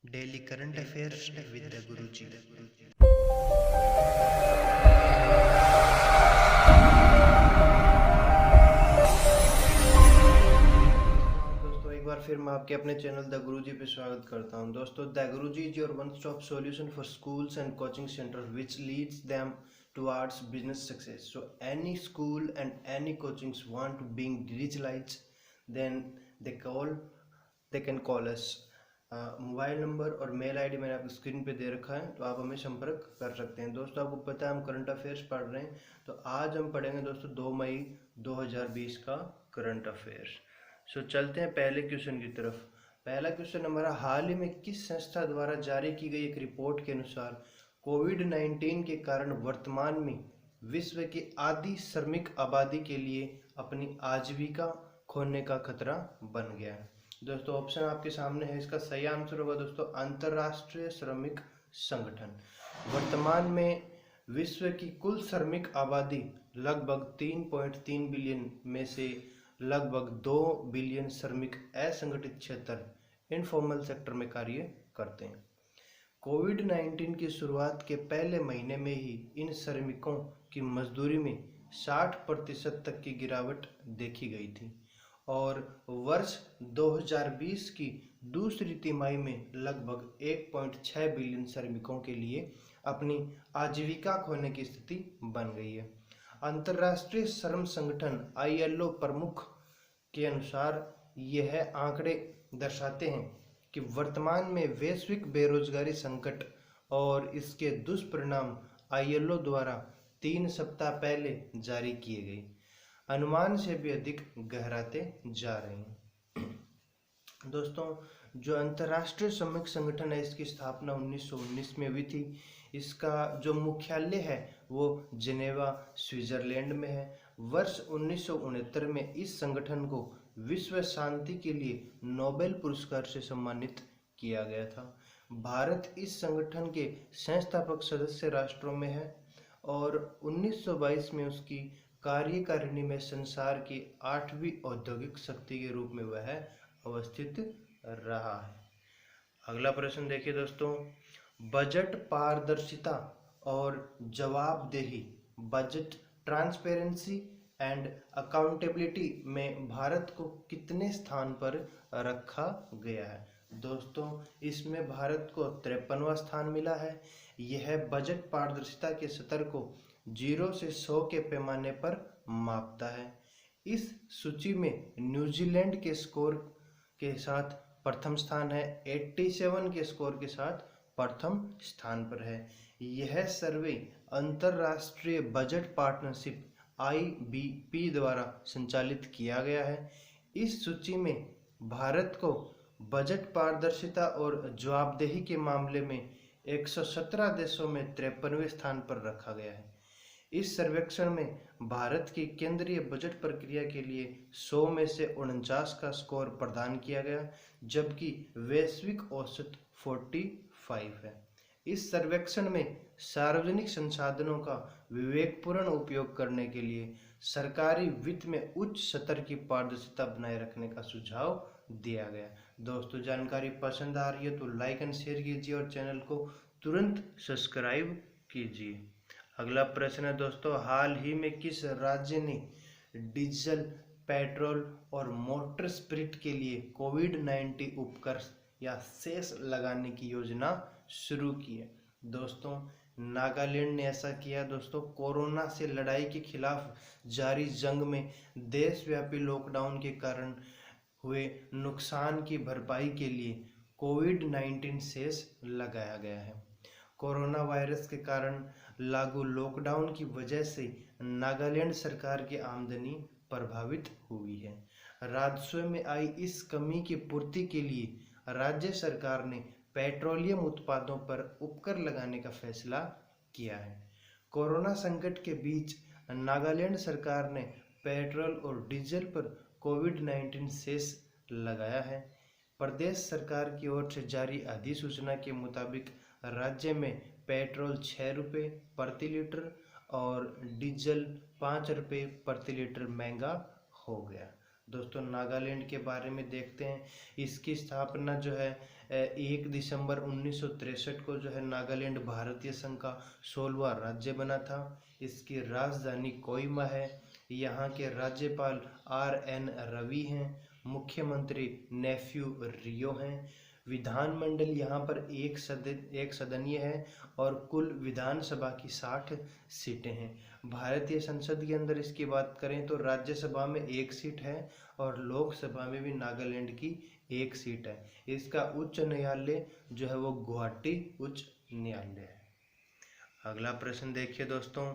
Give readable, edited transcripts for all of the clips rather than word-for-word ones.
Daily current affairs with the Guruji. दोस्तों एक बार फिर मैं आपके अपने चैनल द गुरुजी पे स्वागत करता हूं। दोस्तों the Guruji is your one stop solution for schools and coaching centre which Leeds them towards business success. So any school and any coachings want to being digitalized, then they can call us. Mobile number और mail ID मैंने आपकी screen पे दे रखा है, तो आप हमें संपर्क कर सकते हैं। दोस्तों आपको पता है हम करंट अफेयर्स पढ़ रहे हैं, तो आज हम पढ़ेंगे दोस्तों 2 मई 2020 का करंट अफेयर्स। सो चलते हैं पहले क्वेश्चन की तरफ। पहला क्वेश्चन हमारा, हाल ही में किस संस्था द्वारा जारी की गई एक रिपोर्ट के अनुसार कोविड-19 के कारण वर्तमान में विश्व की आधी श्रमिक आबादी के लिए अपनी आजीविका खोने का खतरा बन गया है। दोस्तों ऑप्शन आपके सामने है, इसका सही आंसर होगा दोस्तों अंतरराष्ट्रीय श्रमिक संगठन। वर्तमान में विश्व की कुल श्रमिक आबादी लगभग 3.3 बिलियन में से लगभग 2 बिलियन श्रमिक असंगठित क्षेत्र इनफॉर्मल सेक्टर में कार्य करते हैं। कोविड-19 की शुरुआत के पहले महीने में ही इन श्रमिकों की मजदूरी में 60% तक की गिरावट देखी गई थी और वर्ष 2020 की दूसरी तिमाही में लगभग 1.6 बिलियन श्रमिकों के लिए अपनी आजीविका खोने की स्थिति बन गई है। अंतर्राष्ट्रीय श्रम संगठन ILO प्रमुख के अनुसार यह आंकड़े दर्शाते हैं कि वर्तमान में वैश्विक बेरोजगारी संकट और इसके दुष्परिणाम ILO द्वारा 3 सप्ताह पहले जारी किए गए अनुमान से भी अधिक गहराते जा रहे हैं। दोस्तों जो अंतर्राष्ट्रीय श्रमिक संगठन है, इसकी स्थापना 1919 में हुई थी। इसका जो मुख्यालय है वो जिनेवा स्विट्जरलैंड में है। वर्ष 1969 में इस संगठन को विश्व शांति के लिए नोबेल पुरस्कार से सम्मानित किया गया था। भारत इस संगठन के संस्थापक सदस्य राष्ट्रों में है और 1922 में उसकी कार्यकारिणी में संसार की 8वीं औद्योगिक शक्ति के रूप में वह अवस्थित रहा है। अगला प्रश्न देखिए दोस्तों, बजट पारदर्शिता और जवाबदेही, बजट ट्रांसपेरेंसी एंड अकाउंटेबिलिटी में भारत को कितने स्थान पर रखा गया है? दोस्तों इसमें भारत को 53वां स्थान मिला है। यह बजट पारदर्शिता के स्तर को 0 से 100 के पैमाने पर मापता है। इस सूची में न्यूजीलैंड के स्कोर के साथ प्रथम स्थान है, 87 के स्कोर के साथ प्रथम स्थान पर है। यह सर्वे अंतरराष्ट्रीय बजट पार्टनरशिप IBP द्वारा संचालित किया गया है। इस सूची में भारत को बजट पारदर्शिता और जवाबदेही के मामले में 117 देशों में 53वें स्थान पर रखा गया है। इस सर्वेक्षण में भारत की केंद्रीय बजट प्रक्रिया के लिए 100 में से 49 का स्कोर प्रदान किया गया, जबकि वैश्विक औसत 45 है। इस सर्वेक्षण में सार्वजनिक संसाधनों का विवेकपूर्ण उपयोग करने के लिए सरकारी वित्त में उच्च स्तर की पारदर्शिता बनाए रखने का सुझाव दिया गया। दोस्तों जानकारी पसंद आ रही है तो लाइक एंड शेयर कीजिए और चैनल को तुरंत सब्सक्राइब कीजिए। अगला प्रश्न है दोस्तों, हाल ही में किस राज्य ने डीजल, पेट्रोल और मोटर स्पिरिट के लिए कोविड-19 उपकर या सेस लगाने की योजना शुरू की है? दोस्तों नागालैंड ने ऐसा किया। दोस्तों कोरोना से लड़ाई के खिलाफ जारी जंग में देशव्यापी लॉकडाउन के कारण हुए नुकसान की भरपाई के लिए कोविड-19 सेस लगाया गया है। कोरोना वायरस के कारण लागू लॉकडाउन की वजह से नागालैंड सरकार की आमदनी प्रभावित हुई है। राजस्व में आई इस कमी की पूर्ति के लिए राज्य सरकार ने पेट्रोलियम उत्पादों पर उपकर लगाने का फैसला किया है। कोरोना संकट के बीच नागालैंड सरकार ने पेट्रोल और डीजल पर कोविड-19 सेस लगाया है। प्रदेश सरकार की ओर से जारी अधिसूचना के मुताबिक राज्य में पेट्रोल 6 रुपये प्रति लीटर और डीजल 5 रुपये प्रति लीटर महंगा हो गया। दोस्तों नागालैंड के बारे में देखते हैं। इसकी स्थापना जो है 1 दिसंबर 1963 को जो है नागालैंड भारतीय संघ का 16वां राज्य बना था। इसकी राजधानी कोहिमा है। यहाँ के राज्यपाल RN रवि हैं। मुख्यमंत्री नेफ्यू रियो हैं। विधानमंडल यहाँ पर एक सदनीय है और कुल विधानसभा की 60 सीटें हैं। भारतीय संसद के अंदर इसकी बात करें तो राज्यसभा में 1 सीट है और लोकसभा में भी नागालैंड की 1 सीट है। इसका उच्च न्यायालय जो है वो गुवाहाटी उच्च न्यायालय है। अगला प्रश्न देखिए दोस्तों,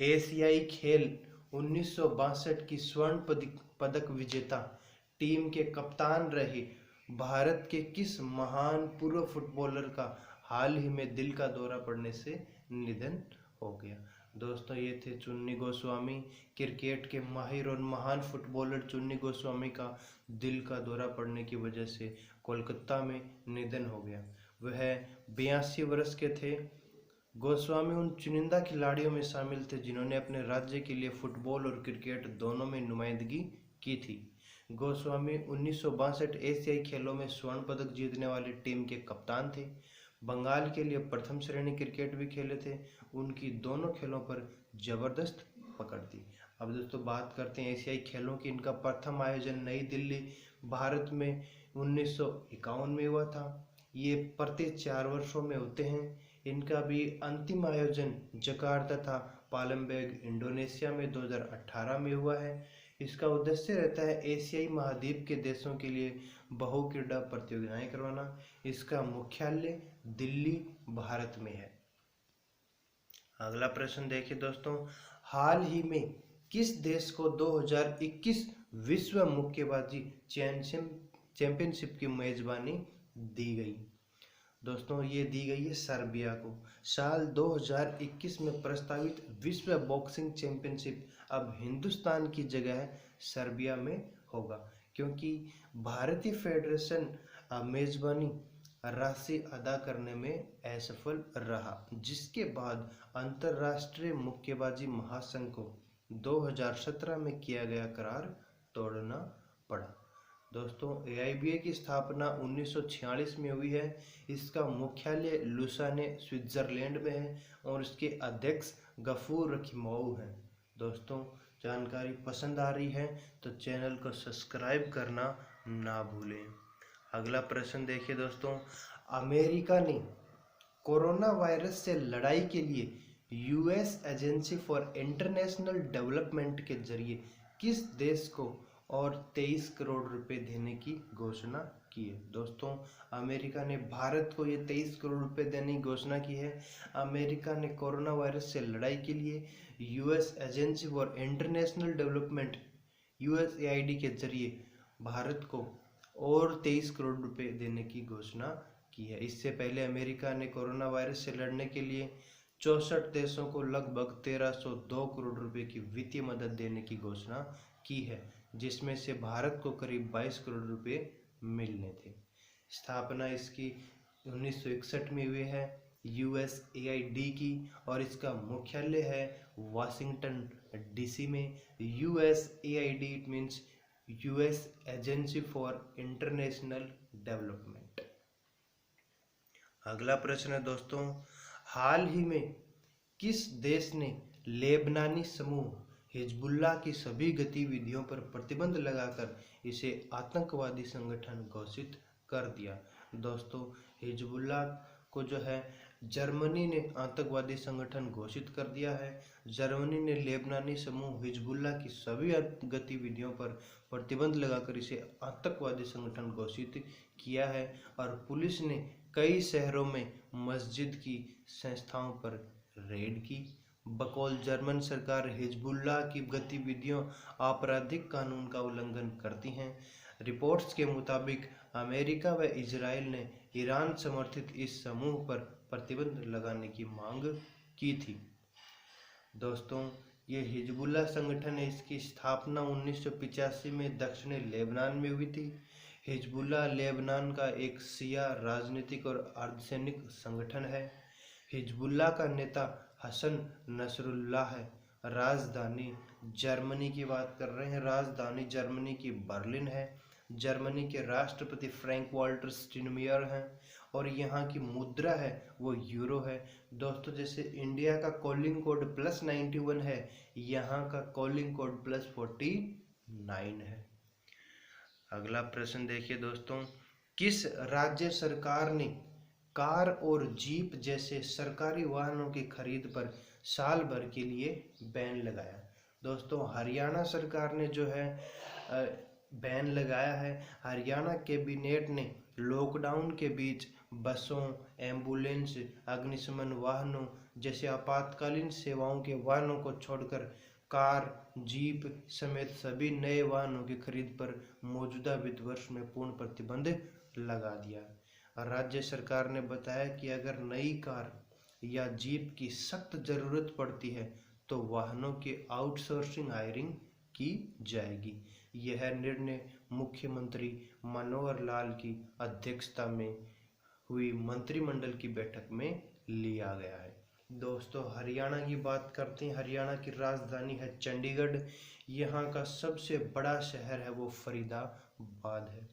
एशियाई खेल 1962 की स्वर्ण पदक विजेता टीम के कप्तान रहे भारत के किस महान पूर्व फुटबॉलर का हाल ही में दिल का दौरा पड़ने से निधन हो गया? दोस्तों ये थे चुन्नी गोस्वामी। क्रिकेट के माहिर और महान फुटबॉलर चुन्नी गोस्वामी का दिल का दौरा पड़ने की वजह से कोलकाता में निधन हो गया। वह 82 वर्ष के थे। गोस्वामी उन चुनिंदा खिलाड़ियों में शामिल थे जिन्होंने अपने राज्य के लिए फुटबॉल और क्रिकेट दोनों में नुमाइंदगी की थी। गोस्वामी 1962 एशियाई खेलों में स्वर्ण पदक जीतने वाली टीम के कप्तान थे। बंगाल के लिए प्रथम श्रेणी क्रिकेट भी खेले थे। उनकी दोनों खेलों पर जबरदस्त पकड़ थी। अब दोस्तों बात करते हैं एशियाई खेलों की। इनका प्रथम आयोजन नई दिल्ली भारत में 1951 में हुआ था। ये प्रति 4 वर्षों में होते हैं। इनका भी अंतिम आयोजन जकार्ता तथा पालमबैंग इंडोनेशिया में 2018 में हुआ है। इसका उद्देश्य रहता है एशियाई महाद्वीप के देशों के लिए बहु क्रीड़ा प्रतियोगिताएं करवाना। इसका मुख्यालय दिल्ली भारत में है। अगला प्रश्न देखिए दोस्तों, हाल ही में किस देश को 2021 विश्व मुक्केबाजी चैंपियनशिप की मेजबानी दी गई? दोस्तों ये दी गई है सर्बिया को। साल 2021 में प्रस्तावित विश्व बॉक्सिंग चैंपियनशिप अब हिंदुस्तान की जगह सर्बिया में होगा, क्योंकि भारतीय फेडरेशन मेजबानी राशि अदा करने में असफल रहा, जिसके बाद अंतर्राष्ट्रीय मुक्केबाजी महासंघ को 2017 में किया गया करार तोड़ना पड़ा। दोस्तों AIBA की स्थापना 1946 में हुई है। इसका मुख्यालय लुसाने स्विट्जरलैंड में है और इसके अध्यक्ष गफूर रखीमोव हैं। दोस्तों जानकारी पसंद आ रही है तो चैनल को सब्सक्राइब करना ना भूलें। अगला प्रश्न देखिए दोस्तों, अमेरिका ने कोरोना वायरस से लड़ाई के लिए US agency for international development के जरिए किस देश को और 23 करोड़ रुपए देने की घोषणा की है? दोस्तों अमेरिका ने भारत को ये 23 करोड़ रुपए देने की घोषणा की है। अमेरिका ने कोरोना वायरस से लड़ाई के लिए US agency for international development USAID के जरिए भारत को और 23 करोड़ रुपए देने की घोषणा की है। इससे पहले अमेरिका ने कोरोना वायरस से लड़ने के लिए 64 देशों को लगभग 1302 करोड़ रुपए की वित्तीय मदद देने की घोषणा की है, जिसमें से भारत को करीब 22 करोड़ रुपए मिलने थे। स्थापना इसकी 1961 में हुई है USAID की और इसका मुख्यालय है वाशिंगटन DC में। USAID it means US agency for international development. अगला प्रश्न है दोस्तों, हाल ही में किस देश ने लेबनानी समूह हिजबुल्लाह की सभी गतिविधियों पर प्रतिबंध लगाकर इसे आतंकवादी संगठन घोषित कर दिया? दोस्तों हिजबुल्लाह को जो है जर्मनी ने आतंकवादी संगठन घोषित कर दिया है। जर्मनी ने लेबनानी समूह हिजबुल्लाह की सभी गतिविधियों पर प्रतिबंध लगाकर इसे आतंकवादी संगठन घोषित किया है और पुलिस ने कई शहरों में मस्जिद की संस्थाओं पर रेड की। बकौल जर्मन सरकार हिजबुल्लाह की गतिविधियों आपराधिक कानून का उल्लंघन करती हैं। रिपोर्ट्स के मुताबिक अमेरिका व इजराइल ने ईरान समर्थित इस समूह पर प्रतिबंध लगाने की मांग की थी। दोस्तों ये हिजबुल्लाह संगठन है, इसकी स्थापना 1985 में दक्षिणी लेबनान में हुई थी। हिजबुल्लाह लेबनान का एक शिया राजनीतिक और अर्धसैनिक संगठन है। हिजबुल्लाह का नेता हसन नसरुल्लाह है राजधानी जर्मनी की बात कर रहे हैं, राजधानी जर्मनी की बर्लिन है। जर्मनी के राष्ट्रपति फ्रैंक वॉल्टर स्टाइनमायर हैं और यहाँ की मुद्रा है वो यूरो है। दोस्तों जैसे इंडिया का कॉलिंग कोड +91 है, यहाँ का कॉलिंग कोड +49 है। अगला प्रश्न देखिए दोस्तों, किस राज्य सरकार ने कार और जीप जैसे सरकारी वाहनों की खरीद पर साल भर के लिए बैन लगाया? दोस्तों हरियाणा सरकार ने जो है बैन लगाया है। हरियाणा कैबिनेट ने लॉकडाउन के बीच बसों, एम्बुलेंस, अग्निशमन वाहनों जैसे आपातकालीन सेवाओं के वाहनों को छोड़कर कार, जीप समेत सभी नए वाहनों की खरीद पर मौजूदा वित्त वर्ष में पूर्ण प्रतिबंध लगा दिया। राज्य सरकार ने बताया कि अगर नई कार या जीप की सख्त जरूरत पड़ती है तो वाहनों की आउटसोर्सिंग हायरिंग की जाएगी। यह निर्णय मुख्यमंत्री मनोहर लाल की अध्यक्षता में हुई मंत्रिमंडल की बैठक में लिया गया है। दोस्तों हरियाणा की बात करते हैं। हरियाणा की राजधानी है चंडीगढ़। यहाँ का सबसे बड़ा शहर है वो फरीदाबाद है।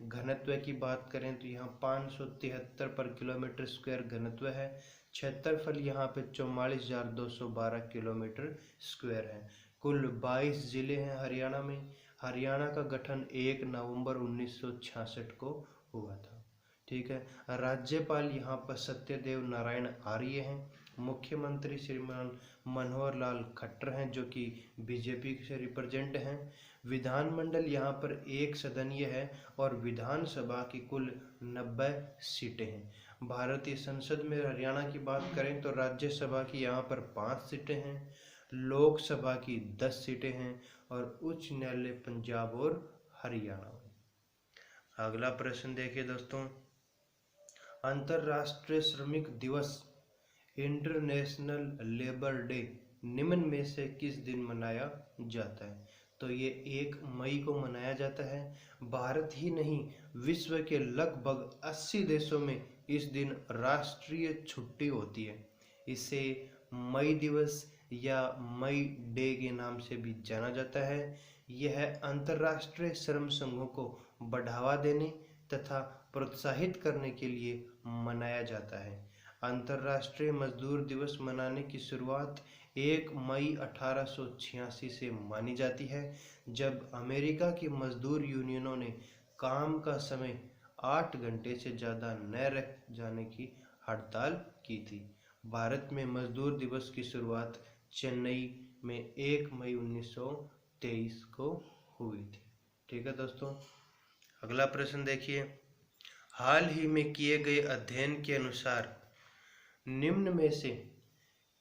घनत्व की बात करें तो यहाँ 573 पर किलोमीटर स्क्वायर घनत्व है। क्षेत्रफल यहाँ पे 44,212 किलोमीटर स्क्वायर है। कुल 22 जिले हैं हरियाणा में। हरियाणा का गठन 1 नवंबर 1966 को हुआ था। ठीक है। राज्यपाल यहाँ पर सत्यदेव नारायण आर्य हैं। मुख्यमंत्री श्रीमान मनोहर लाल खट्टर हैं जो कि बीजेपी से रिप्रेजेंट हैं। विधानमंडल यहाँ पर एक सदनीय है और विधानसभा की कुल 90 सीटें हैं। भारतीय संसद में हरियाणा की बात करें तो राज्यसभा की यहाँ पर 5 सीटें हैं, लोकसभा की 10 सीटें हैं और उच्च न्यायालय पंजाब और हरियाणा में। अगला प्रश्न देखिए दोस्तों, अंतर्राष्ट्रीय श्रमिक दिवस इंटरनेशनल लेबर डे निम्न में से किस दिन मनाया जाता है? तो ये 1 मई को मनाया जाता है। भारत ही नहीं विश्व के लगभग 80 देशों में इस दिन राष्ट्रीय छुट्टी होती है। इसे मई दिवस या मई डे के नाम से भी जाना जाता है। यह अंतर्राष्ट्रीय श्रम संघों को बढ़ावा देने तथा प्रोत्साहित करने के लिए मनाया जाता है। अंतर्राष्ट्रीय मजदूर दिवस मनाने की शुरुआत 1 मई 1886 से मानी जाती है, जब अमेरिका की मजदूर यूनियनों ने काम का समय 8 घंटे से ज़्यादा न रख जाने की हड़ताल की थी। भारत में मजदूर दिवस की शुरुआत चेन्नई में 1 मई 1923 को हुई थी। ठीक है दोस्तों। अगला प्रश्न देखिए, हाल ही में किए गए अध्ययन के अनुसार निम्न में से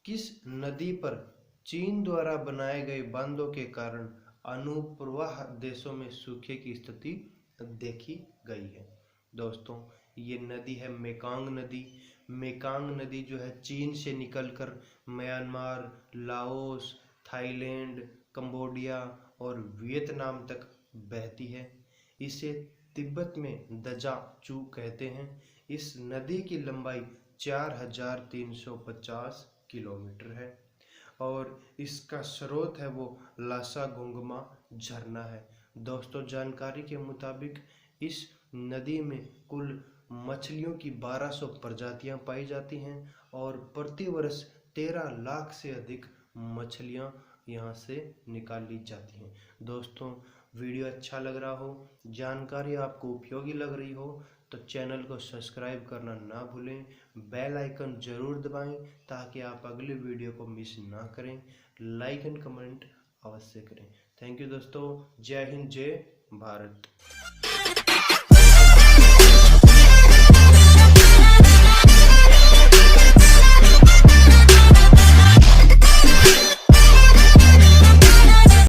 किस नदी पर चीन द्वारा बनाए गए बांधों के कारण अनुप्रवाह देशों में सूखे की स्थिति देखी गई है? दोस्तों ये नदी है मेकांग नदी। मेकांग नदी जो है चीन से निकलकर म्यांमार, लाओस, थाईलैंड, कंबोडिया और वियतनाम तक बहती है। इसे तिब्बत में दजा चू कहते हैं। इस नदी की लंबाई 4,350 किलोमीटर है और इसका स्रोत है वो लासा गोंगमा झरना है। दोस्तों जानकारी के मुताबिक इस नदी में कुल मछलियों की 1200 प्रजातियां पाई जाती हैं और प्रतिवर्ष 13 लाख से अधिक मछलियां यहाँ से निकाली जाती हैं। दोस्तों वीडियो अच्छा लग रहा हो, जानकारी आपको उपयोगी लग रही हो तो चैनल को सब्सक्राइब करना ना भूलें, बेल आइकन जरूर दबाएं ताकि आप अगले वीडियो को मिस ना करें। लाइक एंड कमेंट अवश्य करें। थैंक यू दोस्तों। जय हिंद, जय भारत।